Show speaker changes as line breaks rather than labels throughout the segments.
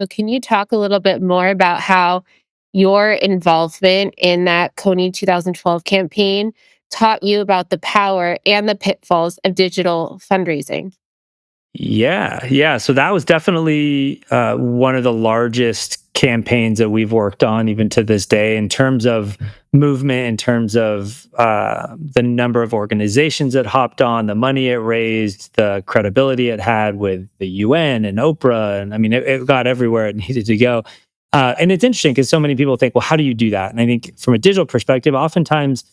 So can you talk a little bit more about how your involvement in that Coney 2012 campaign taught you about the power and the pitfalls of digital fundraising?
Yeah, yeah. So that was definitely one of the largest campaigns that we've worked on, even to this day, in terms of movement, in terms of the number of organizations that hopped on, the money it raised, the credibility it had with the UN and Oprah. And I mean, it got everywhere it needed to go. And it's interesting because so many people think, well, how do you do that? And I think from a digital perspective, oftentimes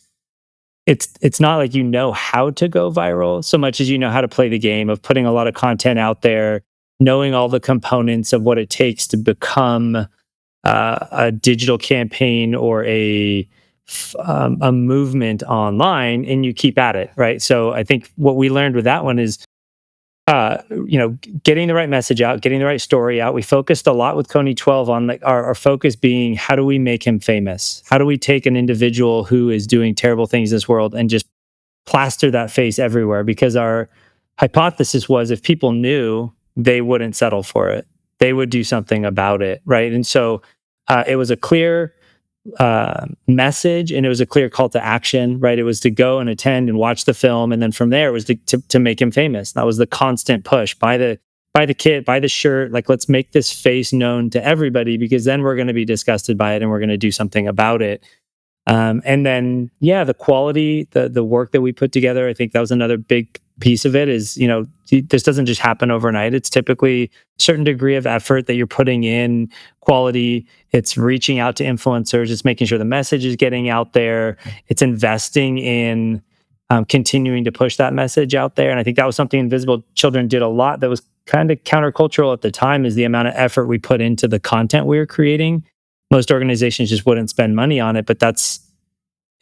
it's not like you know how to go viral so much as you know how to play the game of putting a lot of content out there, knowing all the components of what it takes to become a digital campaign or a movement online, and you keep at it, right? So I think what we learned with that one is getting the right message out, getting the right story out. We focused a lot with Coney 12 on like our focus being how do we make him famous? How do we take an individual who is doing terrible things in this world and just plaster that face everywhere? Because our hypothesis was if people knew, they wouldn't settle for it. They would do something about it, right? And so it was a clear message, and it was a clear call to action, right? It was to go and attend and watch the film, and then from there it was to make him famous. That was the constant push. Buy the kit, buy the shirt. Like, let's make this face known to everybody, because then we're going to be disgusted by it and we're going to do something about it. And then, yeah, the quality, the work that we put together, I think that was another big piece of it. Is this doesn't just happen overnight. It's typically a certain degree of effort that you're putting in, quality. It's reaching out to influencers. It's making sure the message is getting out there. It's investing in continuing to push that message out there. And I think that was something Invisible Children did a lot. That was kind of countercultural at the time. Is the amount of effort we put into the content we were creating. Most organizations just wouldn't spend money on it, but that's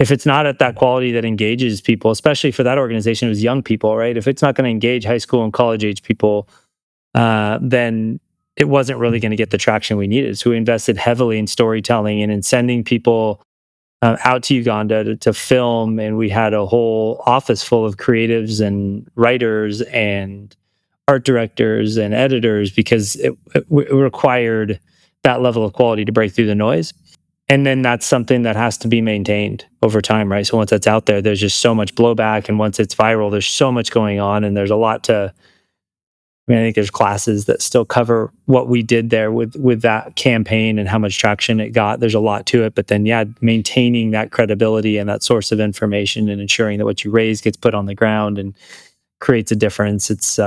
if it's not at that quality that engages people, especially for that organization, it was young people, right? If it's not going to engage high school and college age people, then it wasn't really going to get the traction we needed. So we invested heavily in storytelling and in sending people out to Uganda to film, and we had a whole office full of creatives and writers and art directors and editors, because it required that level of quality to break through the noise. And then that's something that has to be maintained over time, right? So once that's out there, there's just so much blowback, and once it's viral, there's so much going on, and there's a lot to. I mean, I think there's classes that still cover what we did there with that campaign and how much traction it got. There's a lot to it, but then yeah, maintaining that credibility and that source of information and ensuring that what you raise gets put on the ground and creates a difference. It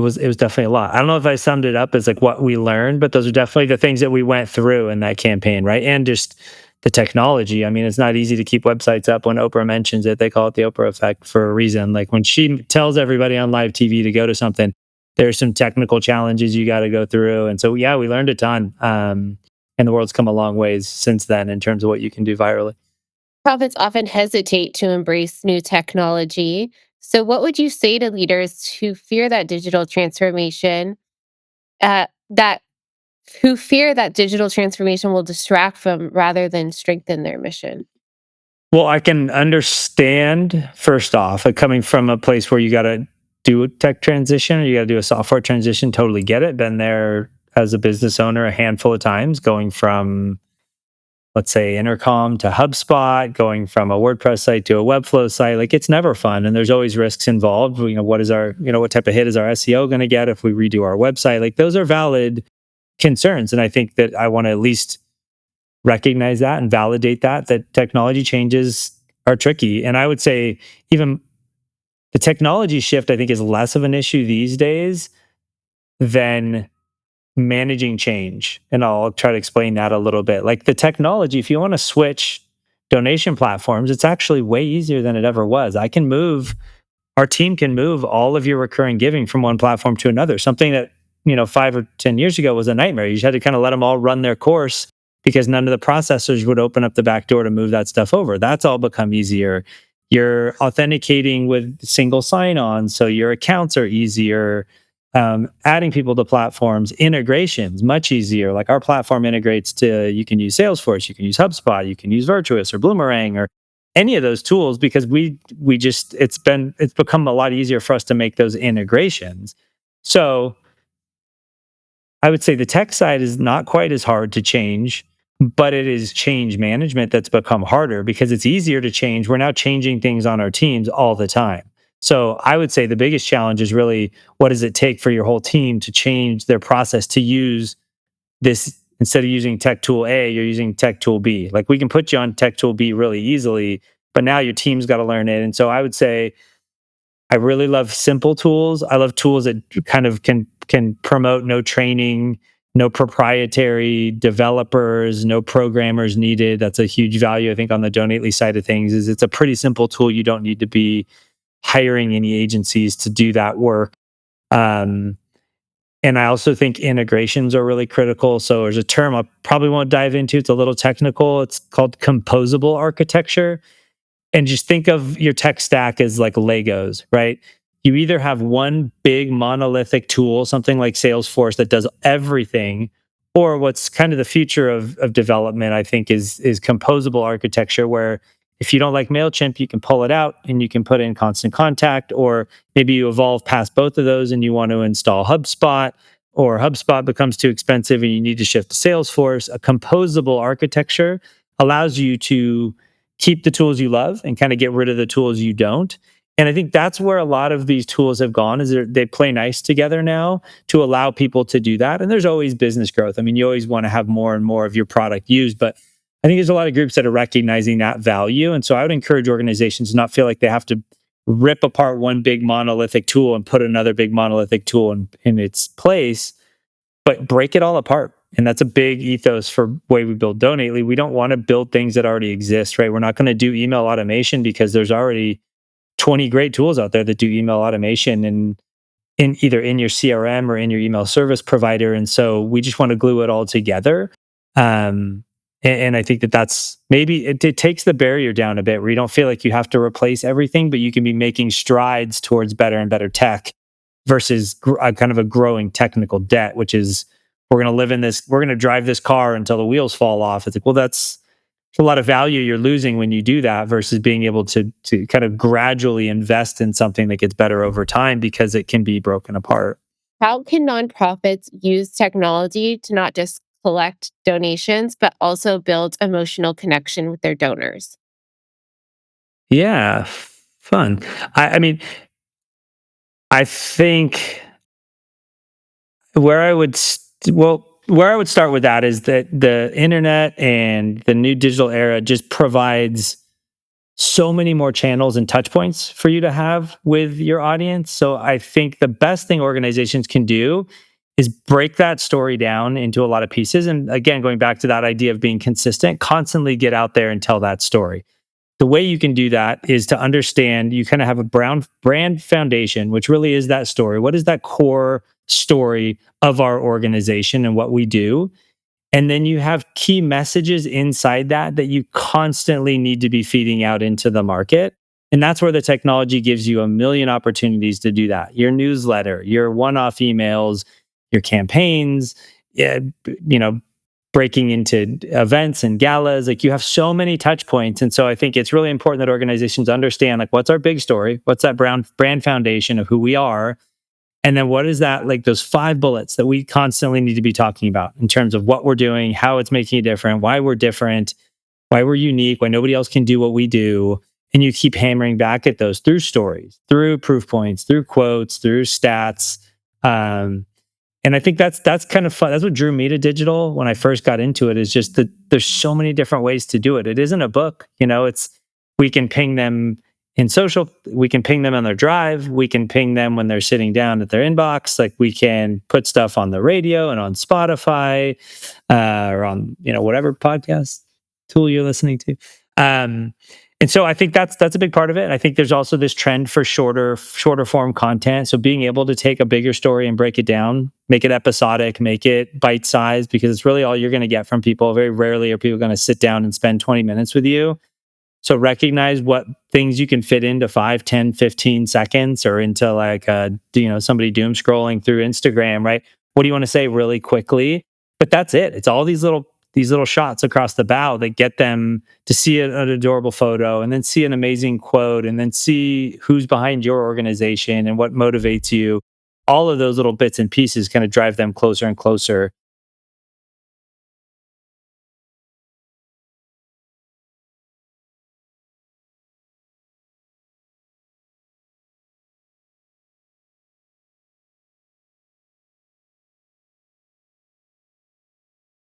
was definitely a lot. I don't know if I summed it up as like what we learned, but those are definitely the things that we went through in that campaign, right? And just the technology. I mean, it's not easy to keep websites up. When Oprah mentions it, they call it the Oprah effect for a reason. Like when she tells everybody on live TV to go to something, there's some technical challenges you got to go through. And so, yeah, we learned a ton. And the world's come a long ways since then in terms of what you can do virally.
Profits often hesitate to embrace new technology. So, what would you say to leaders who fear that digital transformation, that who fear that digital transformation will distract from rather than strengthen their mission?
Well, I can understand, first off, like coming from a place where you got to do a tech transition or you got to do a software transition, totally get it. Been there as a business owner a handful of times, going from, let's say, Intercom to HubSpot, going from a WordPress site to a Webflow site. Like, it's never fun, and there's always risks involved. What type of hit is our SEO going to get if we redo our website? Like, those are valid concerns, and I think that I want to at least recognize that and validate that technology changes are tricky. And I would say even the technology shift, I think, is less of an issue these days than managing change. And I'll try to explain that a little bit. Like the technology, if you want to switch donation platforms, it's actually way easier than it ever was. Our team can move all of your recurring giving from one platform to another. Something that, 5 or 10 years ago was a nightmare. You just had to kind of let them all run their course because none of the processors would open up the back door to move that stuff over. That's all become easier. You're authenticating with single sign-on, so your accounts are easier. Adding people to platforms, integrations, much easier. Like our platform integrates to, you can use Salesforce, you can use HubSpot, you can use Virtuous or Bloomerang or any of those tools, because it's become a lot easier for us to make those integrations. So I would say the tech side is not quite as hard to change, but it is change management that's become harder because it's easier to change. We're now changing things on our teams all the time. So I would say the biggest challenge is really, what does it take for your whole team to change their process to use this? Instead of using tech tool A, you're using tech tool B. Like, we can put you on tech tool B really easily, but now your team's got to learn it. And so I would say I really love simple tools. I love tools that kind of can promote no training, no proprietary developers, no programmers needed. That's a huge value, I think, on the Donately side of things. Is it's a pretty simple tool. You don't need to be hiring any agencies to do that work. Um, and I also think integrations are really critical. So there's a term I probably won't dive into. It's a little technical. It's called composable architecture. And just think of your tech stack as like Legos, right? You either have one big monolithic tool, something like Salesforce that does everything, or what's kind of the future of development, I think, is composable architecture, where if you don't like MailChimp, you can pull it out and you can put in Constant Contact, or maybe you evolve past both of those and you want to install HubSpot, or HubSpot becomes too expensive and you need to shift to Salesforce. A composable architecture allows you to keep the tools you love and kind of get rid of the tools you don't. And I think that's where a lot of these tools have gone, is they play nice together now to allow people to do that. And there's always business growth. I mean, you always want to have more and more of your product used, but I think there's a lot of groups that are recognizing that value. And so I would encourage organizations to not feel like they have to rip apart one big monolithic tool and put another big monolithic tool in its place, but break it all apart. And that's a big ethos for way we build Donately. We don't want to build things that already exist, right? We're not going to do email automation because there's already 20 great tools out there that do email automation, and in either in your CRM or in your email service provider. And so we just want to glue it all together. And I think that's maybe it takes the barrier down a bit, where you don't feel like you have to replace everything, but you can be making strides towards better and better tech versus kind of a growing technical debt, which is, we're going to live in this, we're going to drive this car until the wheels fall off. It's like, well, that's a lot of value you're losing when you do that, versus being able to kind of gradually invest in something that gets better over time because it can be broken apart.
How can nonprofits use technology to not just collect donations, but also build emotional connection with their donors?
Yeah, fun. I mean, I think where I would where I would start with that is that the internet and the new digital era just provides so many more channels and touch points for you to have with your audience. So I think the best thing organizations can do is break that story down into a lot of pieces. And again, going back to that idea of being consistent, constantly get out there and tell that story. The way you can do that is to understand, you kind of have a brand foundation, which really is that story. What is that core story of our organization and what we do? And then you have key messages inside that you constantly need to be feeding out into the market. And that's where the technology gives you a million opportunities to do that. Your newsletter, your one-off emails, your campaigns, yeah, you know, breaking into events and galas. Like, you have so many touch points. And so I think it's really important that organizations understand, like, what's our big story? What's that brand foundation of who we are? And then what is that, like, those 5 bullets that we constantly need to be talking about in terms of what we're doing, how it's making it different, why we're different, why we're unique, why nobody else can do what we do. And you keep hammering back at those through stories, through proof points, through quotes, through stats. And I think that's kind of fun. That's what drew me to digital when I first got into it, is just that there's so many different ways to do it. It isn't a book, it's, we can ping them in social, we can ping them on their drive, we can ping them when they're sitting down at their inbox. Like, we can put stuff on the radio and on Spotify, or on, whatever podcast tool you're listening to. And so I think that's a big part of it. I think there's also this trend for shorter form content. So being able to take a bigger story and break it down, make it episodic, make it bite sized, because it's really all you're going to get from people. Very rarely are people going to sit down and spend 20 minutes with you. So recognize what things you can fit into 5, 10, 15 seconds, or into like, somebody doom scrolling through Instagram, right? What do you want to say really quickly? But that's it. It's all these little shots across the bow that get them to see an adorable photo, and then see an amazing quote, and then see who's behind your organization and what motivates you. all of those little bits and pieces kind of drive them closer and closer